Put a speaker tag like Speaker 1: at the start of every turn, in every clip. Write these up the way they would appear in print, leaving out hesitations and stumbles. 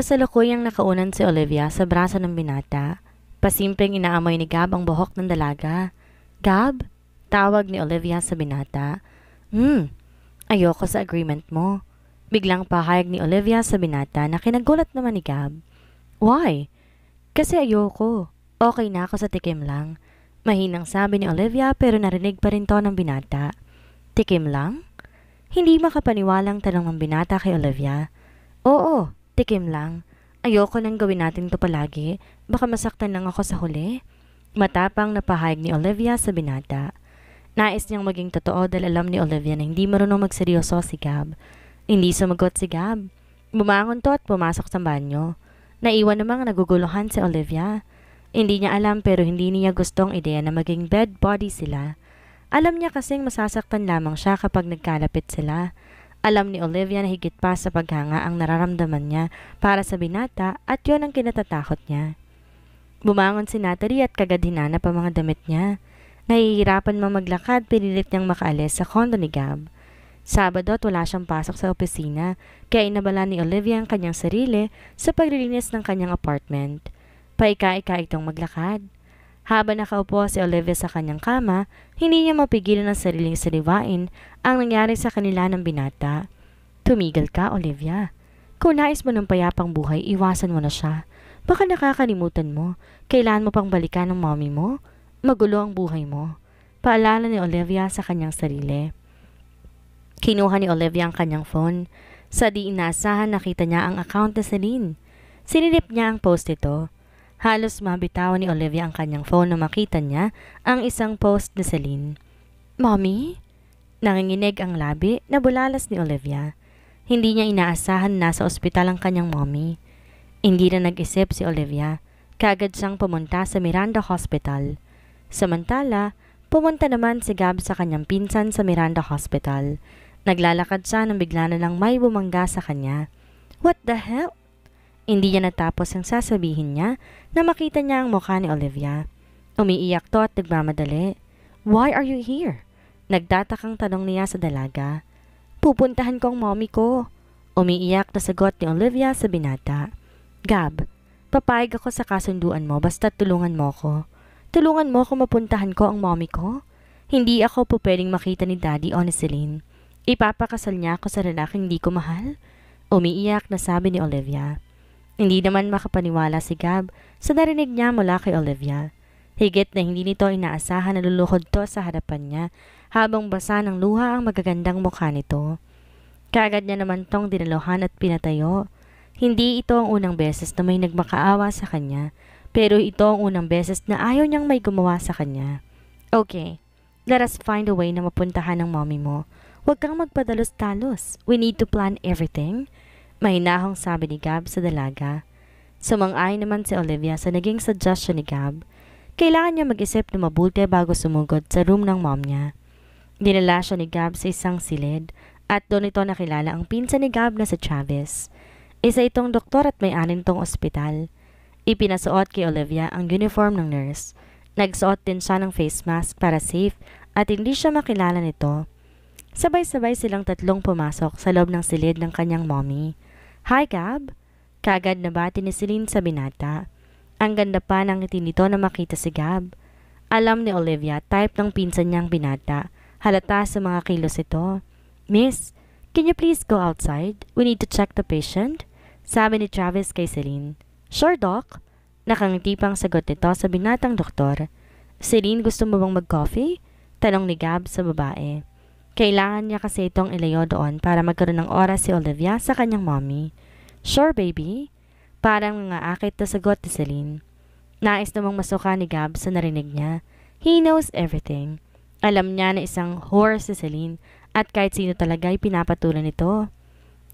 Speaker 1: Kasalukuyang nakaunan si Olivia sa braso ng binata. Pasimpleng inaamoy ni Gab ang buhok ng dalaga. Gab? Tawag ni Olivia sa binata. Ayoko sa agreement mo. Biglang pahayag ni Olivia sa binata na kinagulat naman ni Gab. Why? Kasi ayoko. Okay na ako sa tikim lang. Mahinang sabi ni Olivia pero narinig pa rin to ng binata. Tikim lang? Hindi makapaniwalang tanong ng binata kay Olivia. Oo, tikim lang. Ayoko nang gawin natin to palagi. Baka masaktan lang ako sa huli. Matapang na pahayag ni Olivia sa binata. Nais niyang maging totoo dahil alam ni Olivia na hindi marunong magseryoso si Gab. Hindi sumagot si Gab. Bumangon to at pumasok sa banyo. Naiwan namang naguguluhan si Olivia. Hindi niya alam pero hindi niya gustong ideya na maging bed body sila. Alam niya kasing masasaktan lamang siya kapag nagkalapit sila. Alam ni Olivia na higit pa sa paghanga ang nararamdaman niya para sa binata at yon ang kinatatakot niya. Bumangon si Natalie at kagad hinanap ang mga damit niya. Nahihirapan mang maglakad, pinilit niyang makaalis sa kondo ni Gab. Sabado at wala siyang pasok sa opisina, kaya inabala ni Olivia ang kanyang sarili sa paglilinis ng kanyang apartment. Paika-ika itong maglakad. Habang nakaupo si Olivia sa kanyang kama, hindi niya mapigilan ang sariling saliwain ang nangyari sa kanila ng binata. Tumigil ka, Olivia. Kung nais mo ng payapang buhay, iwasan mo na siya. Baka nakakalimutan mo, kailangan mo pang balikan ng mommy mo. Magulo ang buhay mo. Paalala ni Olivia sa kanyang sarili. Kinuha ni Olivia ang kanyang phone. Sa di inaasahan nakita niya ang account ni Celine. Sinilip niya ang post ito. Halos mabitawan ni Olivia ang kanyang phone na makita niya ang isang post ni Celine. Mommy? Nanginginig ang labi na bulalas ni Olivia. Hindi niya inaasahan na nasa ospital ang kanyang mommy. Hindi na nag-isip si Olivia. Kaagad siyang pumunta sa Miranda Hospital. Samantala, pumunta naman si Gab sa kanyang pinsan sa Miranda Hospital. Naglalakad siya nang bigla na lang may bumangga sa kanya. What the hell? Hindi niya natapos ang sasabihin niya na makita niya ang mukha ni Olivia. Umiiyak to at nagmamadali. Why are you here? Nagtatakang tanong niya sa dalaga. Pupuntahan ko ang mommy ko. Umiiyak na sagot ni Olivia sa binata. Gab, papayag ako sa kasunduan mo basta tulungan mo ko. Tulungan mo ako mapuntahan ko ang mommy ko. Hindi ako po pwedeng makita ni Daddy o ni Celine. Ipapakasal niya ako sa lalaking hindi ko mahal. Umiiyak na sabi ni Olivia. Hindi naman makapaniwala si Gab sa narinig niya mula kay Olivia. Higit na hindi nito inaasahan na luluhod to sa harapan niya habang basa ng luha ang magagandang mukha nito. Kaagad niya naman tong dinaluhan at pinatayo. Hindi ito ang unang beses na may nagmakaawa sa kanya, pero ito ang unang beses na ayaw niyang may gumawa sa kanya. Okay, let us find a way na mapuntahan ng mommy mo. Huwag kang magpadalos-talos. We need to plan everything. Mahinahong sabi ni Gab sa dalaga. Sumang-ayon naman si Olivia sa naging suggestion ni Gab. Kailangan niya mag-isip na mabuti bago sumugod sa room ng mom niya. Dinala siya ni Gab sa isang silid at doon ito nakilala ang pinsan ni Gab na si Travis. Isa itong doktor at may-ari nitong ospital. Ipinasuot kay Olivia ang uniform ng nurse. Nagsuot din siya ng face mask para safe at hindi siya makilala nito. Sabay-sabay silang tatlong pumasok sa loob ng silid ng kanyang mommy. Hi, Gab! Kaagad nabati ni Celine sa binata. Ang ganda pa ng ngiti nito na makita si Gab. Alam ni Olivia, type ng pinsan niyang binata. Halata sa mga kilos ito. Miss, can you please go outside? We need to check the patient. Sabi ni Travis kay Celine. Sure, Doc. Nakangiti pang sagot nito sa binatang doktor. Celine, gusto mo bang mag-coffee? Tanong ni Gab sa babae. Kailangan niya kasi itong ilayo doon para magkaroon ng oras si Olivia sa kanyang mommy. Sure, baby. Parang nangaakit na sagot ni Celine. Nais namang masuka ni Gab sa narinig niya. He knows everything. Alam niya na isang whore si Celine at kahit sino talaga ay pinapatulan nito.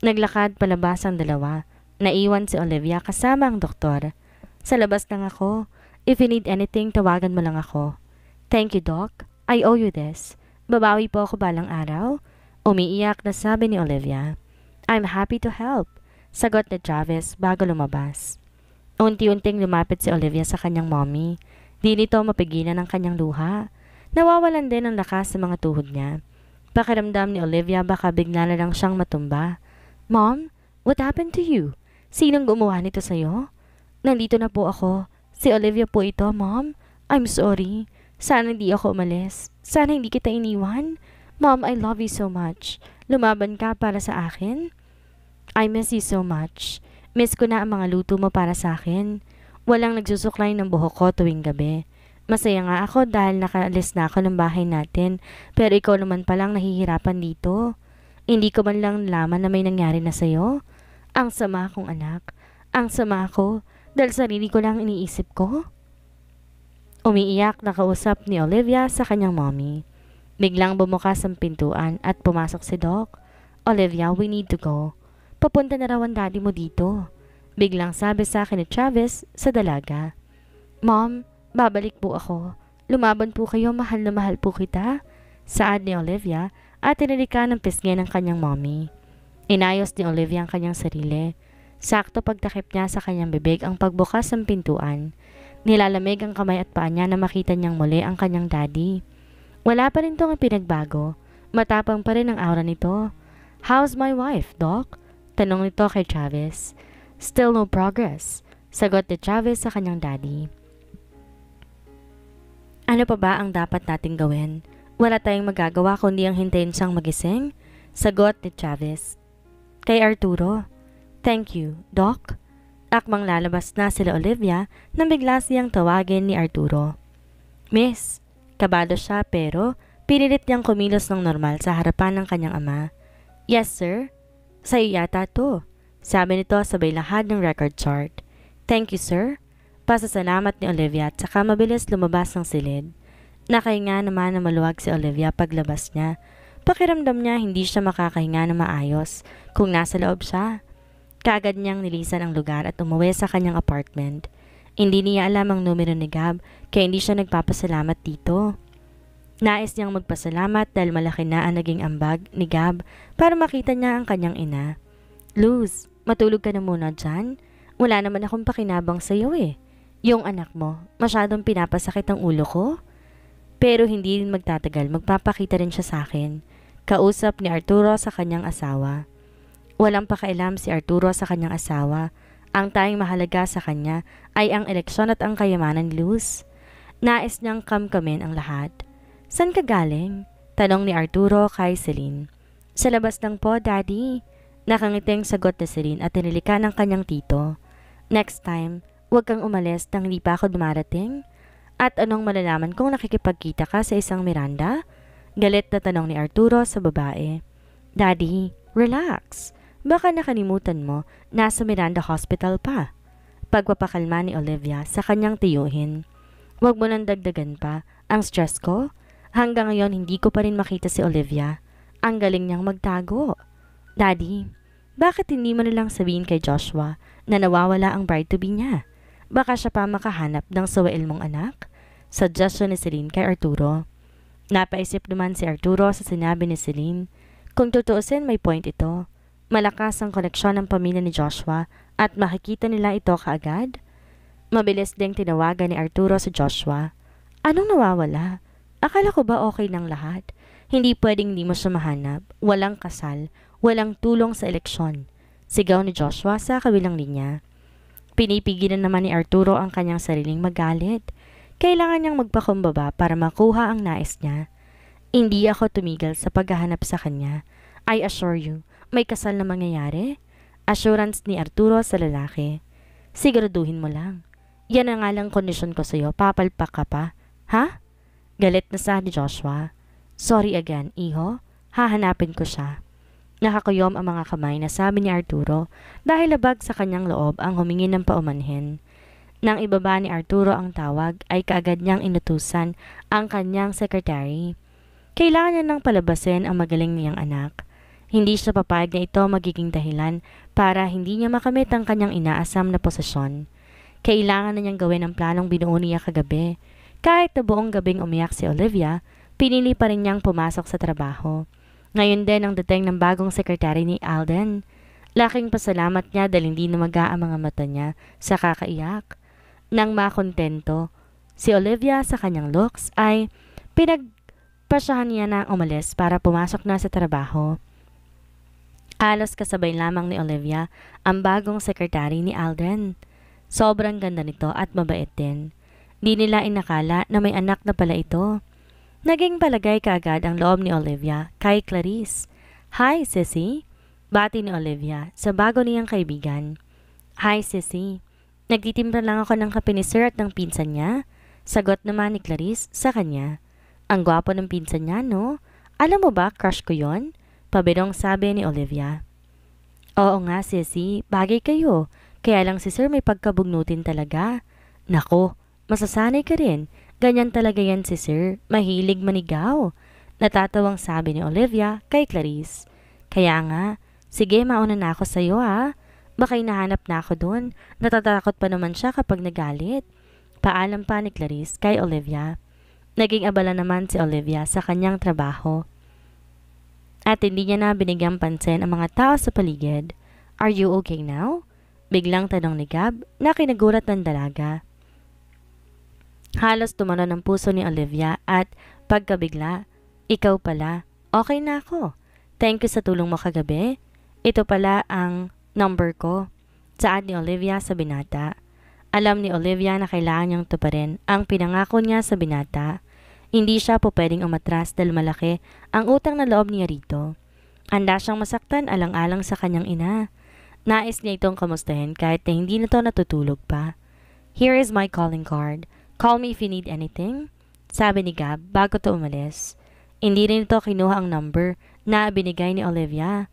Speaker 1: Naglakad palabas ang dalawa. Naiwan si Olivia kasama ang doktor. Sa labas lang ako. If you need anything, tawagan mo lang ako. Thank you, Doc. I owe you this. Babawi po ako balang araw. Umiiyak na sabi ni Olivia. I'm happy to help. Sagot ni Travis bago lumabas. Unti-unting lumapit si Olivia sa kanyang mommy. Di nito mapigilan ang kanyang luha. Nawawalan din ng lakas sa mga tuhod niya. Pakiramdam ni Olivia baka bigla na lang siyang matumba. Mom, what happened to you? Sinong gumawa nito sa'yo? Nandito na po ako. Si Olivia po ito, Mom. I'm sorry. Sana hindi ako umalis. Sana hindi kita iniwan. Mom, I love you so much. Lumaban ka para sa akin. I miss you so much. Miss ko na ang mga luto mo para sa akin. Walang nagsusuklay ng buhok ko tuwing gabi. Masaya nga ako dahil nakaalis na ako ng bahay natin, pero ikaw naman palang nahihirapan dito. Hindi ko man lang nalaman na may nangyari na sa'yo. Ang sama kong anak. Ang sama ko dahil sarili ko lang iniisip ko. Umiiyak na kausap ni Olivia sa kanyang mommy. Biglang bumukas ang pintuan at pumasok si Doc. Olivia, we need to go. Papunta na raw ang daddy mo dito. Biglang sabi sa akin ni Travis sa dalaga. Mom, babalik po ako. Lumaban po kayo, mahal na mahal po kita. Saad ni Olivia at tinalika ng pisngi ng kanyang mommy. Inayos ni Olivia ang kanyang sarili. Sakto pagtakip niya sa kanyang bibig ang pagbukas ng pintuan. Nilalamig ang kamay at paa niya na makita niyang muli ang kanyang daddy. Wala pa rin tong pinagbago. Matapang pa rin ang aura nito. How's my wife, Doc? Tanong nito kay Travis. Still no progress. Sagot ni Travis sa kanyang daddy. Ano pa ba ang dapat nating gawin? Wala tayong magagawa kundi ang hintayin siyang magising? Sagot ni Travis. Kay Arturo. Thank you, Doc. Akmang lalabas na sila Olivia nang bigla siyang tawagin ni Arturo. Miss, kabado siya pero pinilit niyang kumilos ng normal sa harapan ng kanyang ama. Yes, sir. Sa'yo yata to. Sabi nito sabay lahad ng record chart. Thank you, sir. Pasasalamat ni Olivia at saka mabilis lumabas ng silid. Nakahinga naman na maluwag si Olivia paglabas niya. Pakiramdam niya hindi siya makakahinga na maayos kung nasa loob siya. Kaagad niyang nilisan ang lugar at umuwi sa kanyang apartment. Hindi niya alam ang numero ni Gab kaya hindi siya nagpapasalamat dito. Nais niyang magpasalamat dahil malaki na ang naging ambag ni Gab para makita niya ang kanyang ina. Luz, matulog ka na muna dyan. Wala naman akong pakinabang sa iyo eh. Yung anak mo, masyadong pinapasakit ang ulo ko. Pero hindi rin magtatagal, magpapakita rin siya sa akin. Kausap ni Arturo sa kanyang asawa. Walang pakailam si Arturo sa kanyang asawa. Ang tanging mahalaga sa kanya ay ang eleksyon at ang kayamanan ni Luz. Nais niyang kamkamin ang lahat. San ka galing? Tanong ni Arturo kay Celine. Sa labas lang po, Daddy. Nakangiting sagot ni Celine at tinilika ng kanyang tito. Next time, huwag kang umalis nang hindi pa ako dumarating. At anong malalaman kung nakikipagkita ka sa isang Miranda? Galit na tanong ni Arturo sa babae. Daddy, relax. Baka nakalimutan mo, nasa Miranda Hospital pa. Pagpapakalma ni Olivia sa kanyang tiyuhin. Huwag mo nang dagdagan pa ang stress ko. Hanggang ngayon hindi ko pa rin makita si Olivia. Ang galing niyang magtago. Daddy, bakit hindi mo nilang sabihin kay Joshua na nawawala ang bride-to-be niya? Baka siya pa makahanap ng sawail mong anak? Suggestion ni Celine kay Arturo. Napaisip naman si Arturo sa sinabi ni Celine. Kung tutuusin may point ito. Malakas ang koneksyon ng pamilya ni Joshua at makikita nila ito kaagad. Mabilis ding tinawagan ni Arturo si Joshua. Anong nawawala? Akala ko ba okay ng lahat? Hindi pwedeng hindi mo siya mahanap. Walang kasal. Walang tulong sa eleksyon. Sigaw ni Joshua sa kabilang linya. Pinipigilan naman ni Arturo ang kanyang sariling magalit. Kailangan niyang magpakumbaba para makuha ang nais niya. Hindi ako tumigil sa paghahanap sa kanya. I assure you, may kasal na mangyayari. Assurance ni Arturo sa lalaki. Siguraduhin mo lang. Yan ang nga lang kondisyon ko sa'yo, papalpak ka pa. Ha? Galit na sa ni Joshua. Sorry again, iho. Hahanapin ko siya. Nakakuyom ang mga kamay na sabi ni Arturo dahil labag sa kanyang loob ang humingi ng paumanhin. Nang ibaba ni Arturo ang tawag ay kaagad niyang inutusan ang kanyang secretary. Kailangan niya nang palabasin ang magaling niyang anak. Hindi siya papayag na ito magiging dahilan para hindi niya makamit ang kanyang inaasam na posisyon. Kailangan na niyang gawin ang planong binuo niya kagabi. Kahit na buong gabing umiyak si Olivia, pinili pa rin niyang pumasok sa trabaho. Ngayon din ang dating ng bagong sekretary ni Alden. Laking pasalamat niya dahil hindi namaga ang mga mata niya sa kakaiyak. Nang makontento, si Olivia sa kanyang looks ay pinagpasyahan niya na umalis para pumasok na sa trabaho. Halos kasabay lamang ni Olivia ang bagong sekretary ni Aldrin. Sobrang ganda nito at mabait din. Di nila inakala na may anak na pala ito. Naging palagay kaagad ang loob ni Olivia kay Clarice. "Hi, Sissy," bati ni Olivia sa bago niyang kaibigan. "Hi, Sissy. Nagtitimpla lang ako ng kape ni Sir at ng pinsan niya," sagot naman ni Clarice sa kanya. "Ang gwapo ng pinsan niya, no? Alam mo ba, crush ko yon?" Pabirong sabi ni Olivia. "Oo nga, Sissy, bagay kayo. Kaya lang si Sir may pagkabugnutin talaga." "Nako, masasanay ka rin. Ganyan talaga yan si Sir. Mahilig manigaw." Natatawang sabi ni Olivia kay Clarice. "Kaya nga, sige mauna na ako sa'yo ha. Baka hinahanap na ako dun. Natatakot pa naman siya kapag nagalit." Paalam pa ni Clarice kay Olivia. Naging abala naman si Olivia sa kanyang trabaho. At hindi niya na binigyang pansin ang mga tao sa paligid. "Are you okay now?" Biglang tanong ni Gab na kinagulat ng dalaga. Halos tumanon ang puso ni Olivia at pagkabigla, "Ikaw pala, okay na ako. Thank you sa tulong mo kagabi. Ito pala ang number ko." Saad ni Olivia sa binata. Alam ni Olivia na kailangan niyang tuparin ang pinangako niya sa binata. Hindi siya po pwedeng umatras dahil malaki ang utang na loob niya rito. Handa siyang masaktan alang-alang sa kanyang ina. Nais niya itong kamustahin kahit na hindi na ito natutulog pa. "Here is my calling card. Call me if you need anything," sabi ni Gab bago to umalis. Hindi rin ito kinuha ang number na binigay ni Olivia.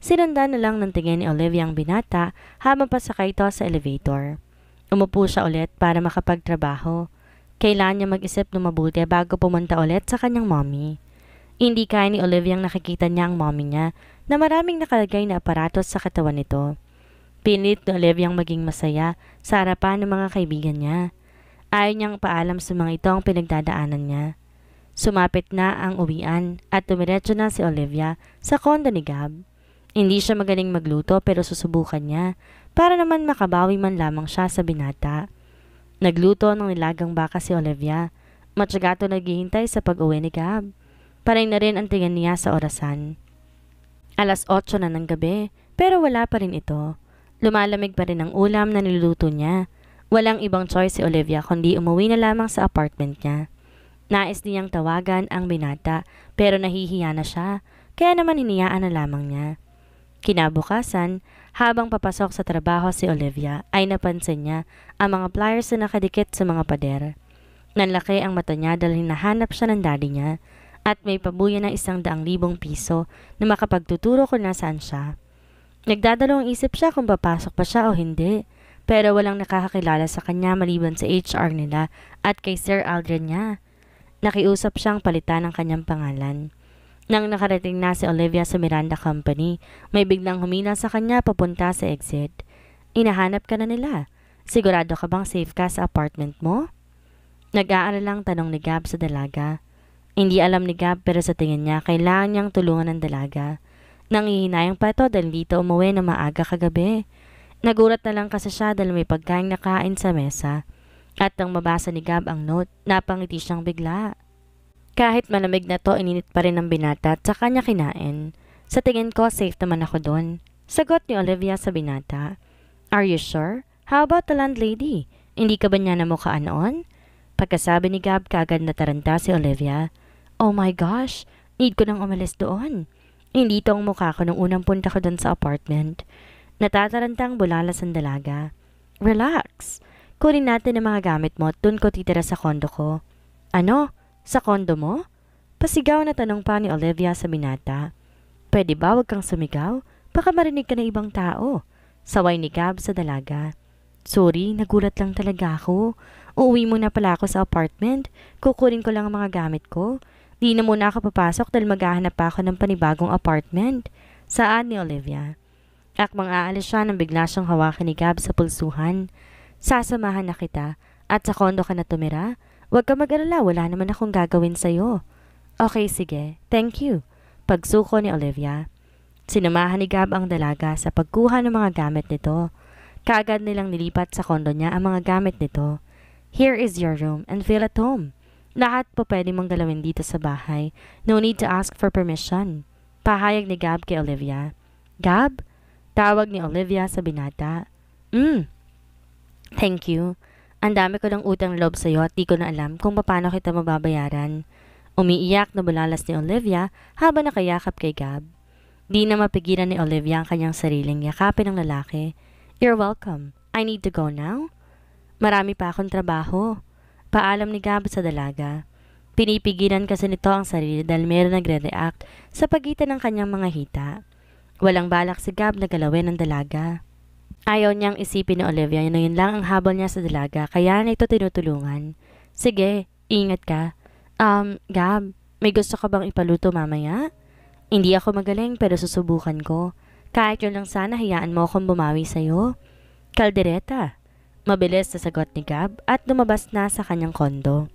Speaker 1: Sinundan na lang ng tingin ni Olivia ang binata habang pasakay ito sa elevator. Umupo siya ulit para makapagtrabaho. Kailangan niya mag-isip ng mabuti bago pumunta ulit sa kanyang mommy. Hindi kaya ni Olivia ang nakikita niya ang mommy niya na maraming nakalagay na aparatos sa katawan nito. Pinilit ni Olivia ang maging masaya sa harapan ng mga kaibigan niya. Ayaw niyang paalam sa mga ito ang pinagdadaanan niya. Sumapit na ang uwian at tumiretso na si Olivia sa kondo ni Gab. Hindi siya magaling magluto pero susubukan niya para naman makabawi man lamang siya sa binata. Nagluto ng nilagang baka si Olivia. Matyaga naghihintay sa pag-uwi ni Gab. Panay na rin ang tingin niya sa orasan. 8:00 na ng gabi pero wala pa rin ito. Lumalamig pa rin ang ulam na niluluto niya. Walang ibang choice si Olivia kundi umuwi na lamang sa apartment niya. Nais niyang tawagan ang binata pero nahihiya na siya kaya naman hiniyaan na lamang niya. Kinabukasan, habang papasok sa trabaho si Olivia ay napansin niya ang mga flyers na nakadikit sa mga pader. Nanlaki ang mata niya dahil hinahanap siya ng daddy niya at may pabuya na 100,000 piso na makapagtuturo kung nasaan siya. Nagdadalawang isip siya kung papasok pa siya o hindi pero walang nakakakilala sa kanya maliban sa HR nila at kay Sir Aldrin niya. Nakiusap siyang palitan ang kanyang pangalan. Nang nakarating na si Olivia sa Miranda Company, may biglang humina sa kanya papunta sa exit. "Inahanap ka na nila. Sigurado ka bang safe ka sa apartment mo?" Nag-aalalang tanong ni Gab sa dalaga. Hindi alam ni Gab pero sa tingin niya kailangan niyang tulungan ng dalaga. Nangihinayang pa ito dahil dito umuwi na maaga kagabi. Nagulat na lang kasi siya dahil may pagkain nakain sa mesa. At nang mabasa ni Gab ang note, napangiti siyang bigla. Kahit malamig na to, ininit pa rin ng binata at sa kanya kinain. "Sa tingin ko, safe naman ako doon," sagot ni Olivia sa binata. "Are you sure? How about the landlady? Hindi ka ba niya namukhaan noon?" Pagkasabi ni Gab, kaagad nataranta si Olivia. "Oh my gosh, need ko nang umalis doon. Hindi ito ang mukha ko nung unang punta ko doon sa apartment." Natatarantang bulalas ang dalaga. "Relax. Kunin natin ang mga gamit mo at doon ko titira sa kondo ko." "Ano? Sa kondo mo?" Pasigaw na tanong pa ni Olivia sa binata. "Pwede ba wag kang sumigaw? Baka marinig ka ng ibang tao." Saway ni Gab sa dalaga. "Sorry, nagulat lang talaga ako. Uuwi muna pala ako sa apartment. Kukunin ko lang ang mga gamit ko. Di na muna ako papasok dahil maghahanap pa ako ng panibagong apartment." Saad ni Olivia. Akmang aalis siya nang bigla siyang hawakan ni Gab sa pulsuhan. "Sasamahan na kita at sa kondo ka na tumira. Huwag ka mag-alala, wala naman akong gagawin sa'yo." "Okay, sige. Thank you." Pagsuko ni Olivia. Sinamahan ni Gab ang dalaga sa pagkuha ng mga gamit nito. Kaagad nilang nilipat sa kondo niya ang mga gamit nito. "Here is your room and feel at home. Lahat po pwede mong galawin dito sa bahay. No need to ask for permission." Pahayag ni Gab kay Olivia. Gab? Tawag ni Olivia sa binata. Thank you. Ang dami ko ng utang loob sa'yo at di ko na alam kung paano kita mababayaran. Umiiyak na bulalas ni Olivia habang nakayakap kay Gab. Di na mapigilan ni Olivia ang kanyang sariling yakapin ng lalaki. You're welcome. I need to go now. Marami pa akong trabaho. Paalam ni Gab sa dalaga. Pinipigilan kasi nito ang sarili dahil meron nagre-react sa pagitan ng kanyang mga hita. Walang balak si Gab na galawin ang dalaga. Ayaw niyang isipin ni Olivia na yun lang ang habol niya sa dalaga kaya na ito tinutulungan. Sige, ingat ka. Gab, may gusto ka bang ipaluto mamaya? Hindi ako magaling pero susubukan ko. Kahit yun lang sana hayaan mo akong bumawi sa'yo. Kaldereta. Mabilis sa sagot ni Gab at lumabas na sa kanyang kondo.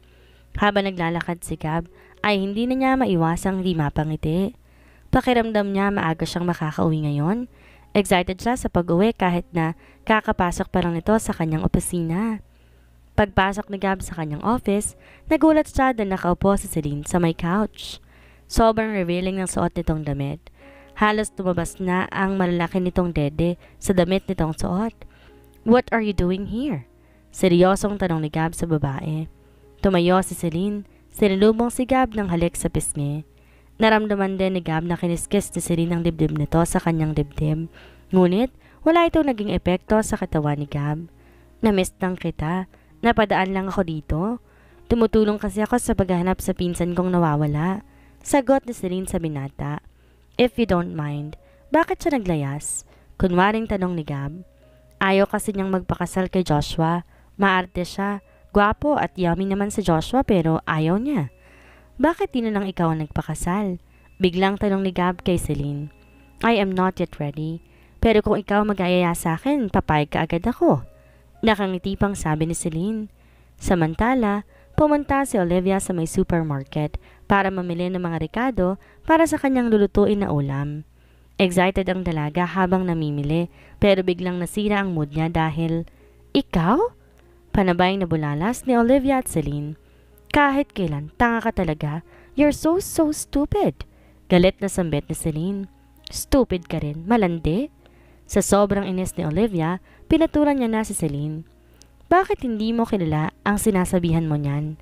Speaker 1: Habang naglalakad si Gab ay hindi na niya maiwasang di mapangiti. Pakiramdam niya maaga siyang makakauwi ngayon. Excited siya sa pag-uwi kahit na kakapasok pa lang nito sa kanyang opisina. Pagpasok ni Gab sa kanyang office, nagulat siya dahil nakaupo si Celine sa may couch. Sobrang revealing ng suot nitong damit. Halos tumabas na ang malalaki nitong dede sa damit nitong suot. What are you doing here? Seryosong tanong ni Gab sa babae. Tumayo si Celine, sinilubong si Gab ng halik sa pisngi. Naramdaman din ni Gab na kiniskis ni Celine ang dibdib nito sa kanyang dibdib. Ngunit, wala itong naging epekto sa katawan ni Gab. Namiss lang kita. Napadaan lang ako dito. Tumutulong kasi ako sa paghahanap sa pinsan kong nawawala. Sagot ni Celine sa binata. If you don't mind, bakit siya naglayas? Kunwaring tanong ni Gab. Ayaw kasi niyang magpakasal kay Joshua. Maarte siya. Gwapo at yummy naman si Joshua pero ayaw niya. Bakit di na lang ikaw ang nagpakasal? Biglang tanong ni Gab kay Celine. I am not yet ready. Pero kung ikaw mag-ayaya sa akin, papayag ka agad ako. Nakangiti pang sabi ni Celine. Samantala, pumunta si Olivia sa may supermarket para mamili ng mga rekado para sa kanyang lulutuin na ulam. Excited ang dalaga habang namimili pero biglang nasira ang mood niya dahil, Ikaw? Panabay na bulalas ni Olivia at Celine. Kahit kailan, tanga ka talaga. You're so stupid. Galit na sambit ni Celine. Stupid ka rin, malandi. Sa sobrang inis ni Olivia, pinatulan niya na si Celine. Bakit hindi mo kilala ang sinasabihan mo niyan?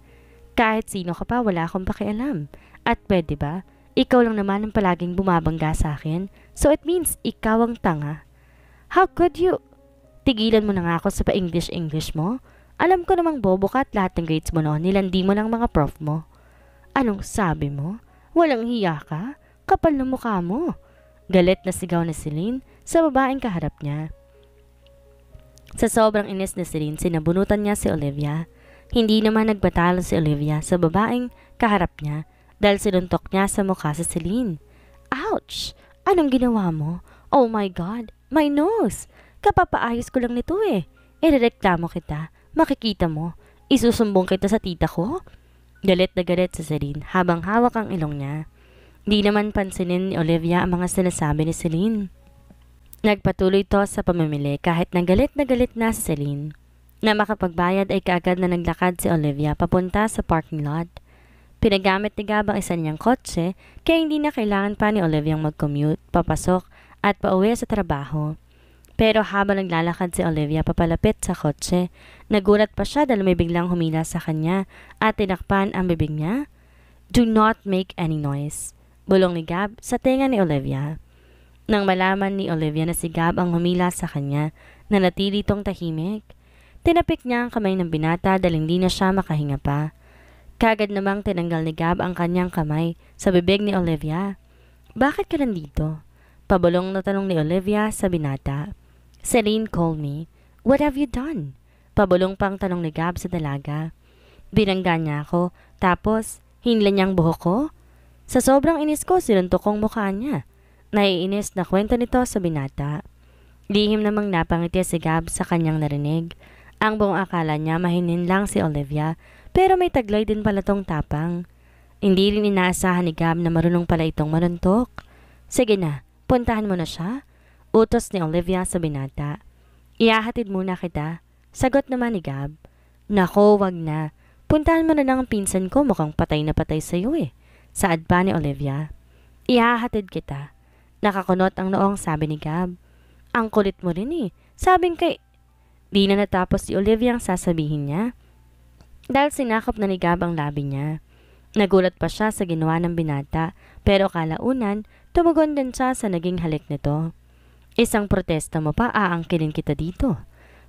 Speaker 1: Kahit sino ka pa, wala akong pakialam. At pwede ba, ikaw lang naman ang palaging bumabangga sa akin, so it means ikaw ang tanga. How could you? Tigilan mo na nga ako sa pa-English mo. Alam ko namang bobo ka at lahat ng grades mo noon nilandi mo ng mga prof mo. Anong sabi mo? Walang hiya ka? Kapal na mukha mo. Galit na sigaw ni Celine sa babaeng kaharap niya. Sa sobrang inis ni Celine, sinabunutan niya si Olivia. Hindi naman nagbatalo si Olivia sa babaeng kaharap niya dahil sinuntok niya sa mukha si Celine. Ouch! Anong ginawa mo? Oh my God! My nose! Kapapaayos ko lang nito eh. Irereklamo kita. Makikita mo, isusumbong kita sa tita ko. Galit na galit si Celine habang hawak ang ilong niya. Di naman pansinin ni Olivia ang mga sinasabi ni Celine. Nagpatuloy to sa pamimili kahit na galit na si Celine. Na makapagbayad ay kaagad na naglakad si Olivia papunta sa parking lot. Pinagamit ni Gab ang isa niyang kotse kaya hindi na kailangan pa ni Olivia mag-commute, papasok at pauwi sa trabaho. Pero habang naglalakad si Olivia papalapit sa kotse, nagulat pa siya dahil may biglang humila sa kanya at tinakpan ang bibig niya. Do not make any noise. Bulong ni Gab sa tenga ni Olivia. Nang malaman ni Olivia na si Gab ang humila sa kanya, nanatili itong tahimik. Tinapik niya ang kamay ng binata dahil hindi na siya makahinga pa. Kagad namang tinanggal ni Gab ang kanyang kamay sa bibig ni Olivia. Bakit ka nandito? Pabulong na tanong ni Olivia sa binata. Celine called me. What have you done? Pabulong pang tanong ni Gab sa dalaga. Binangga niya ako, tapos hinla niyang buhok ko. Sa sobrang inis ko, sinuntok kong mukha niya. Naiinis na kwento nito sa binata. Lihim namang napangiti si Gab sa kanyang narinig. Ang buong akala niya mahinin lang si Olivia, pero may taglay din pala tong tapang. Hindi rin inaasahan ni Gab na marunong pala itong maruntok. Sige na, puntahan mo na siya. Utos ni Olivia sa binata. Ihahatid muna kita. Sagot naman ni Gab. Nako, wag na. Puntahan mo na lang ang pinsan ko, mukhang patay na patay sa'yo eh. Saad pa ni Olivia. Ihahatid kita. Nakakunot ang noong sabi ni Gab. Ang kulit mo rin eh. Sabing kay... Di na natapos si Olivia ang sasabihin niya. Dahil sinakop na ni Gab ang labi niya. Nagulat pa siya sa ginawa ng binata pero kalaunan tumugon din siya sa naging halik nito. Isang protesta mo pa aangkinin kita dito.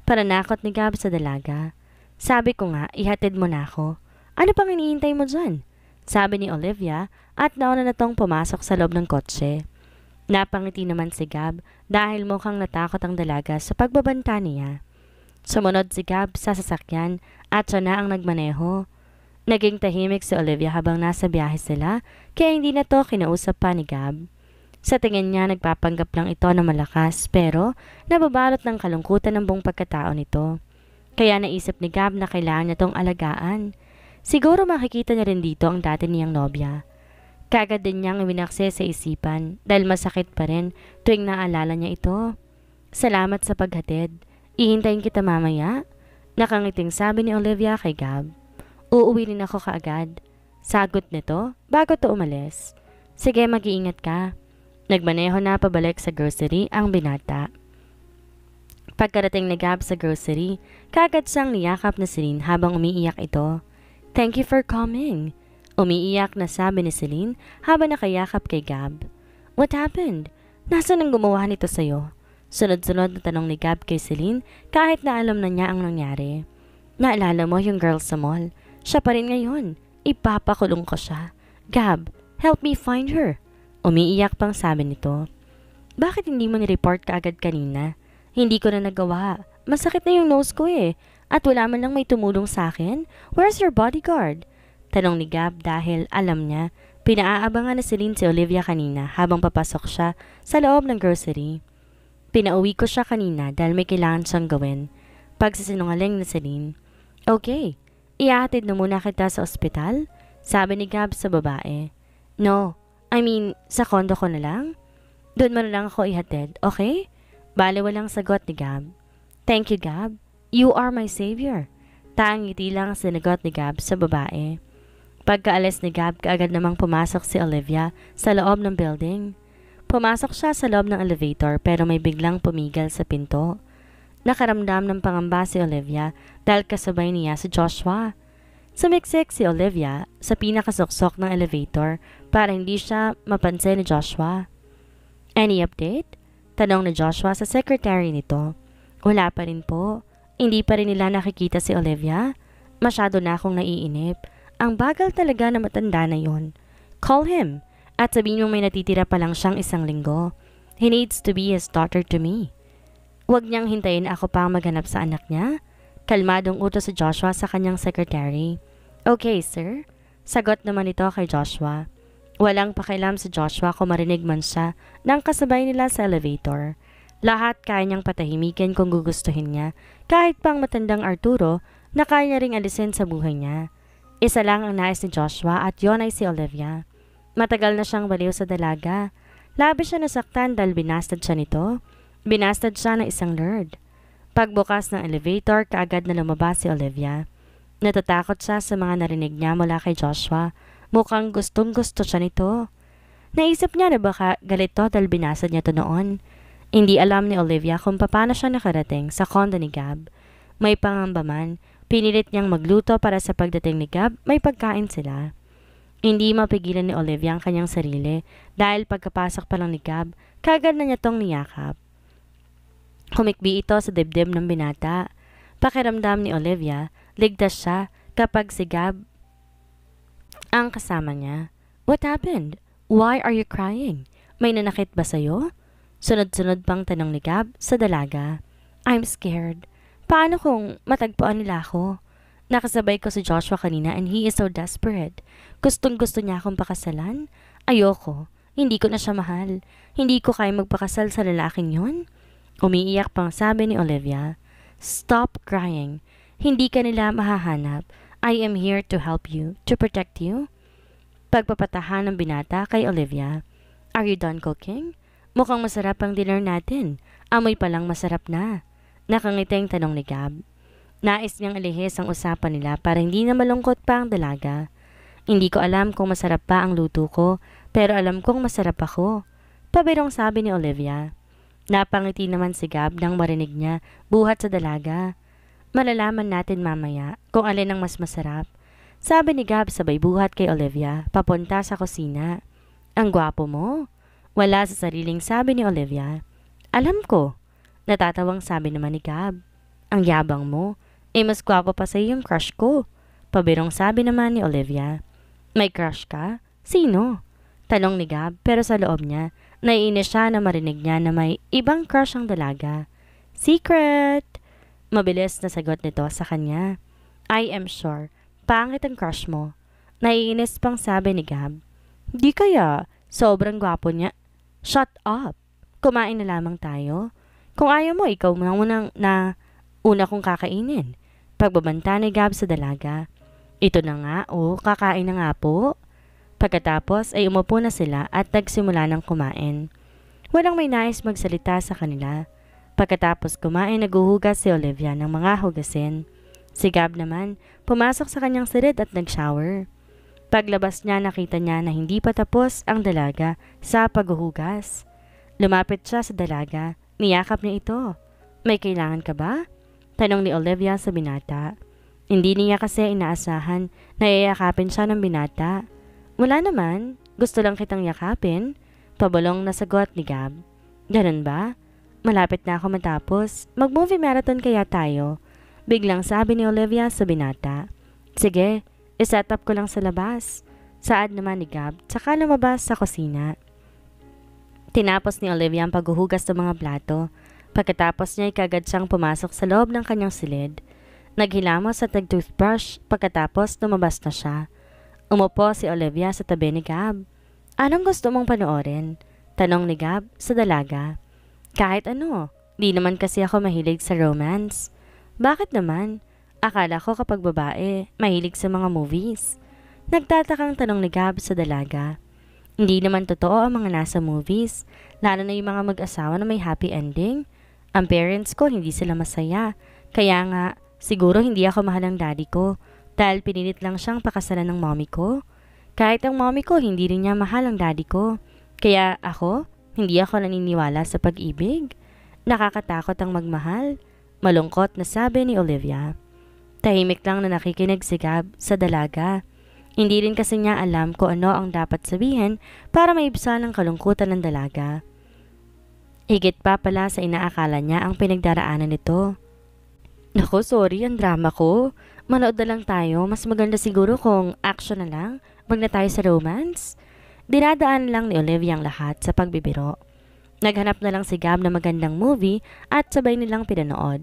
Speaker 1: Pananakot ni Gab sa dalaga. Sabi ko nga ihatid mo na ako. Ano pang iniintay mo dyan? Sabi ni Olivia at nauna na tong pumasok sa loob ng kotse. Napangiti naman si Gab dahil mukhang natakot ang dalaga sa pagbabanta niya. Sumunod si Gab sa sasakyan at siya na ang nagmaneho. Naging tahimik si Olivia habang nasa biyahe sila kaya hindi na to kinausap pa ni Gab. Sa tingin niya nagpapanggap lang ito na malakas pero nababalot ng kalungkutan ng buong pagkatao nito. Kaya naisip ni Gab na kailangan niya tong alagaan. Siguro makikita niya rin dito ang dati niyang nobya. Kagad din niyang iwinakse sa isipan dahil masakit pa rin tuwing naalala niya ito. Salamat sa paghatid. Ihintayin kita mamaya. Nakangiting sabi ni Olivia kay Gab. Uuwi rin ako kaagad. Sagot nito bago to umalis. Sige, mag-iingat ka. Nagmaneho na pabalik sa grocery ang binata. Pagkarating ni Gab sa grocery, kagad siyang niyakap na Celine habang umiiyak ito. Thank you for coming. Umiiyak na sabi ni Celine habang nakayakap kay Gab. What happened? Nasaan ang gumawa nito sa'yo? Sunod-sunod na tanong ni Gab kay Celine kahit na alam na niya ang nangyari. Naalala mo yung girl sa mall? Siya pa rin ngayon. Ipapakulong ko siya. Gab, help me find her. Umiiyak pang sabi nito. Bakit hindi mo ni-report kaagad kanina? Hindi ko na nagawa. Masakit na yung nose ko eh. At wala man lang may tumulong sa akin. Where's your bodyguard? Tanong ni Gab dahil alam niya, pinaabangan na Celine si Olivia kanina habang papasok siya sa loob ng grocery. Pinauwi ko siya kanina dahil may kailangan siyang gawin. Pagsisinungaling na Celine. Okay, ihahatid na muna kita sa ospital? Sabi ni Gab sa babae. No, I mean, sa kondo ko na lang? Doon mo na lang ako ihatid, okay? Bale walang sagot ni Gab. Thank you, Gab. You are my savior. Ngiti lang sinagot ni Gab sa babae. Pagkaalis ni Gab, kaagad namang pumasok si Olivia sa loob ng building. Pumasok siya sa loob ng elevator pero may biglang pumigil sa pinto. Nakaramdam ng pangamba si Olivia dahil kasabay niya si Joshua. Sumiksik si Olivia sa pinakasuksok ng elevator para hindi siya mapansin ni Joshua. Any update? Tanong ni Joshua sa secretary nito. Wala pa rin po. Hindi pa rin nila nakikita si Olivia. Masyado na akong naiinip. Ang bagal talaga na matanda na yon. Call him. At sabihin mo may natitira pa lang siyang 1 linggo. He needs to be his daughter to me. Huwag niyang hintayin ako pang maghanap sa anak niya. Kalmadong utos si Joshua sa kanyang secretary. Okay, sir. Sagot naman ito kay Joshua. Walang pakialam si Joshua kung marinig man siya ng kasabay nila sa elevator. Lahat kaya niyang patahimikin kung gugustuhin niya, kahit pang matandang Arturo na kaya niya ring alisin sa buhay niya. Isa lang ang nais ni Joshua at yon ay si Olivia. Matagal na siyang baliw sa dalaga. Labis siya nasaktan dahil binastad siya nito. Binastad siya ng isang nerd. Pagbukas ng elevator, kaagad na lumabas si Olivia. Natatakot siya sa mga narinig niya mula kay Joshua. Mukhang gustong-gusto siya nito. Naisip niya na baka galit to dahil binasad niya to noon. Hindi alam ni Olivia kung paano siya nakarating sa kondo ni Gab. May pangamba man, pinilit niyang magluto para sa pagdating ni Gab, may pagkain sila. Hindi mapigilan ni Olivia ang kanyang sarili dahil pagkapasok pa lang ni Gab, kagad na niya tong niyakap. Humikbi ito sa dibdib ng binata. Pakiramdam ni Olivia, ligtas siya kapag si Gab ang kasama niya. What happened? Why are you crying? May nanakit ba sa'yo? Sunod-sunod pang tanong ni Gab sa dalaga. I'm scared. Paano kung matagpuan nila ako? Nakasabay ko si Joshua kanina and he is so desperate. Gustong-gusto niya akong pakasalan? Ayoko. Hindi ko na siya mahal. Hindi ko kaya magpakasal sa lalaking yun. Umiiyak pang sabi ni Olivia. Stop crying. Hindi ka nila mahahanap. I am here to help you, to protect you. Pagpapatahan ng binata kay Olivia. Are you done cooking? Mukhang masarap ang dinner natin. Amoy palang masarap na. Nakangiting tanong ni Gab. Nais niyang ilihis ang usapan nila para hindi na malungkot pa ang dalaga. Hindi ko alam kung masarap pa ang luto ko, pero alam kong masarap ako. Pabirong sabi ni Olivia. Napangiti naman si Gab nang marinig niya buhat sa dalaga. Malalaman natin mamaya kung alin ang mas masarap. Sabi ni Gab sabay buhat kay Olivia papunta sa kusina. Ang gwapo mo. Wala sa sariling sabi ni Olivia. Alam ko. Natatawang sabi naman ni Gab. Ang yabang mo. Mas gwapo pa sa yung crush ko. Pabirong sabi naman ni Olivia. May crush ka? Sino? Tanong ni Gab pero sa loob niya, naiinis siya na marinig niya na may ibang crush ang dalaga. Secret! Mabilis na sagot nito sa kanya. I am sure. Pangit ang crush mo. Naiinis pang sabi ni Gab. Di kaya. Sobrang gwapo niya. Shut up. Kumain na lamang tayo. Kung ayaw mo, ikaw na una kong kakainin. Pagbabanta ni Gab sa dalaga. Ito na nga, kakain na nga po. Pagkatapos ay umupo na sila at nagsimula ng kumain. Walang may nais magsalita sa kanila. Pagkatapos kumain, naguhugas si Olivia ng mga hugasin. Si Gab naman, pumasok sa kanyang silid at nag-shower. Paglabas niya, nakita niya na hindi pa tapos ang dalaga sa paghuhugas. Lumapit siya sa dalaga, niyakap niya ito. May kailangan ka ba? Tanong ni Olivia sa binata. Hindi niya kasi inaasahan na iyakapin siya ng binata. Wala naman, gusto lang kitang yakapin. Pabalong na sagot ni Gab. Ganun ba? Malapit na ako matapos. Mag-movie marathon kaya tayo. Biglang sabi ni Olivia sa binata. Sige, iset up ko lang sa labas. Saad naman ni Gab, tsaka lumabas sa kusina. Tinapos ni Olivia ang paghuhugas ng mga plato. Pagkatapos niya ay kagad siyang pumasok sa loob ng kanyang silid. Naghilamos at nag-toothbrush pagkatapos lumabas na siya. Umupo si Olivia sa tabi ni Gab. Anong gusto mong panoorin? Tanong ni Gab sa dalaga. Kahit ano, di naman kasi ako mahilig sa romance. Bakit naman? Akala ko kapag babae, mahilig sa mga movies. Nagtatakang tanong ni Gab sa dalaga. Hindi naman totoo ang mga nasa movies, lalo na yung mga mag-asawa na may happy ending. Ang parents ko hindi sila masaya, kaya nga siguro hindi ako mahal ng daddy ko dahil pinilit lang siyang pakasalan ng mommy ko. Kahit ang mommy ko hindi rin niya mahal ang daddy ko, kaya hindi ako naniniwala sa pag-ibig. Nakakatakot ang magmahal. Malungkot na sabi ni Olivia. Tahimik lang na nakikinig si Gab sa dalaga. Hindi rin kasi niya alam kung ano ang dapat sabihin para maibsan ang kalungkutan ng dalaga. Higit pa pala sa inaakala niya ang pinagdaraanan nito. Naku, sorry, ang drama ko. Manood na lang tayo. Mas maganda siguro kung action na lang. Wag na tayo sa romance. Dinadaan lang ni Olivia ang lahat sa pagbibiro. Naghanap na lang si Gab na magandang movie at sabay nilang pinanood.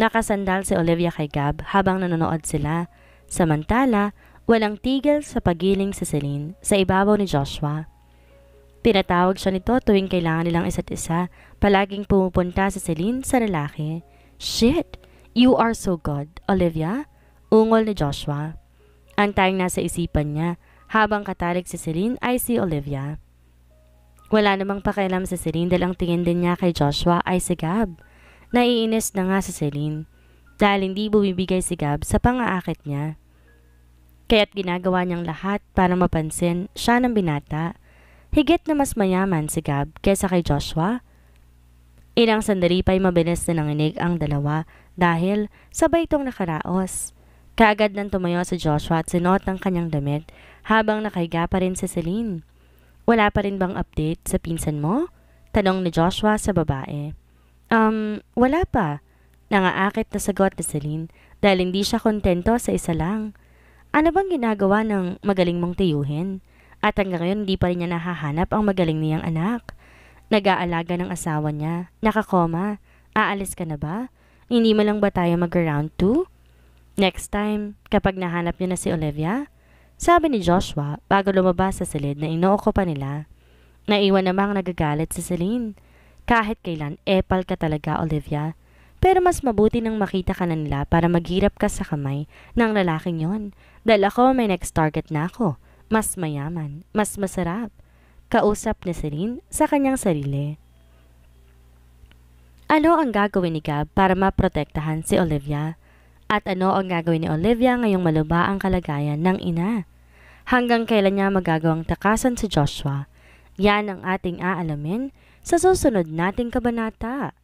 Speaker 1: Nakasandal si Olivia kay Gab habang nanonood sila. Samantala, walang tigil sa pagiling si Celine sa ibabaw ni Joshua. Pinatawag siya nito tuwing kailangan nilang isa't isa. Palaging pumupunta si Celine sa lalaki. Shit! You are so good, Olivia. Ungol ni Joshua. Ang tayong nasa isipan niya habang katarik si Celine ay si Olivia. Wala namang pakialam si Celine dahil ang tingin din niya kay Joshua ay si Gab. Naiinis na nga si Celine dahil hindi bumibigay si Gab sa pang-aakit niya. Kaya't ginagawa niyang lahat para mapansin siya ng binata. Higit na mas mayaman si Gab kaysa kay Joshua. Ilang sandali pa'y mabilis na nanginig ang dalawa dahil sabay itong nakaraos. Kaagad nang tumayo si Joshua at sinuot ang kanyang damit habang nakahiga pa rin si Celine. Wala pa rin bang update sa pinsan mo? Tanong ni Joshua sa babae. Wala pa. Nangaakit na sagot ni Celine dahil hindi siya kontento sa isa lang. Ano bang ginagawa ng magaling mong tiyuhin? At hanggang ngayon hindi pa rin niya nahahanap ang magaling niyang anak. Nag-aalaga ng asawa niya. Nakakoma. Aalis ka na ba? Hindi mo lang ba tayo mag-round 2? Next time, kapag nahanap niyo na si Olivia? Sabi ni Joshua bago lumabas sa silid na inuoko pa nila. Naiwan namang nagagalit si Celine. Kahit kailan, epal ka talaga, Olivia. Pero mas mabuti nang makita ka na nila para maghirap ka sa kamay ng lalaking yon. Dahil ako may next target na ako. Mas mayaman, mas masarap. Kausap ni Celine sa kanyang sarili. Ano ang gagawin ni Gab para maprotektahan si Olivia? At ano ang gagawin ni Olivia ngayong maluba ang kalagayan ng ina? Hanggang kailan niya magagawang takasan si Joshua? Yan ang ating aalamin sa susunod nating kabanata.